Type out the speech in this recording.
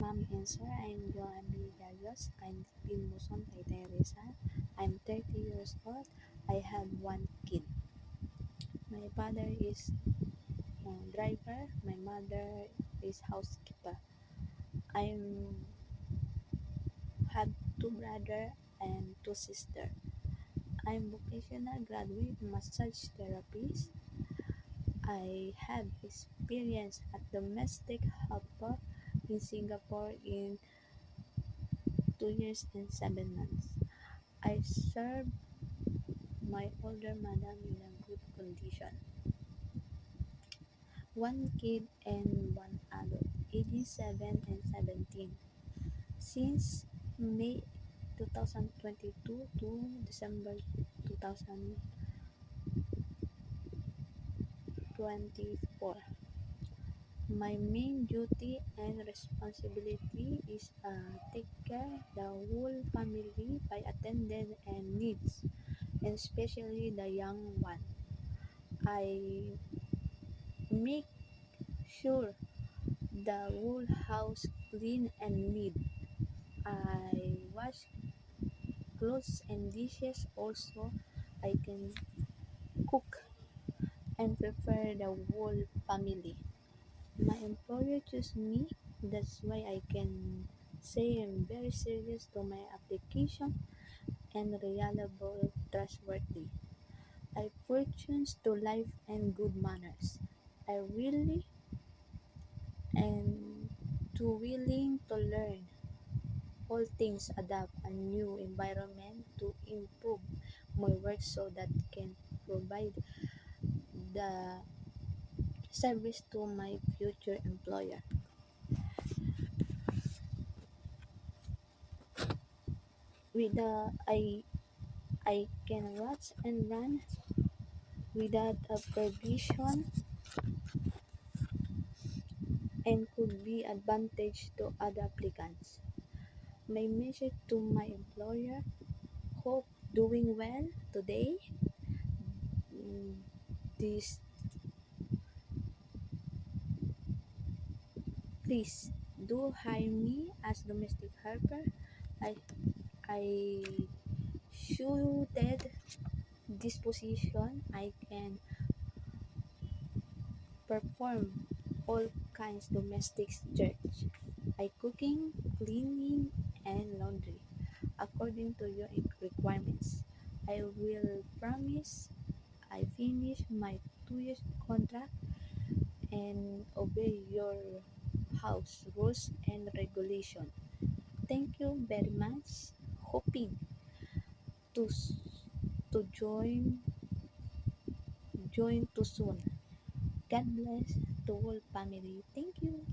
Ma'am and sir, I'm Joanne Darius. I'm Pinmuson Tay Teresa. I'm 30 years old. I have one kid. My father is driver. My mother is housekeeper. I have two brother and two sister. I'm vocational graduate massage therapist. I have experience at domestic helper in Singapore in 2 years and 7 months. I serve my older madam in a good condition. One kid and one adult, ages 7 and 17. Since May 2022 to December 2024. My main duty and responsibility is take care the whole family by attending and needs, and especially the young one. I make sure the whole house clean and neat. I wash clothes and dishes also. I can cook and prepare the whole family. My employer choose me. That's why I can say I'm very serious to my application and reliable, trustworthy. I fortunes to life and good manners. I really and too willing to learn all things, adapt a new environment to improve my work so that can provide the service to my future employer. With the I can watch and run without a provision and could be advantage to other applicants. My message to my employer: hope doing well today. Mm, This please do hire me as domestic helper. I I suited this position. I can perform all kinds domestic church. I cooking, cleaning, and laundry according to your requirements. I will promise I finish my 2 years contract and obey your house rules and regulation. Thank you very much. Hoping to to join too soon. God bless the whole family. Thank you.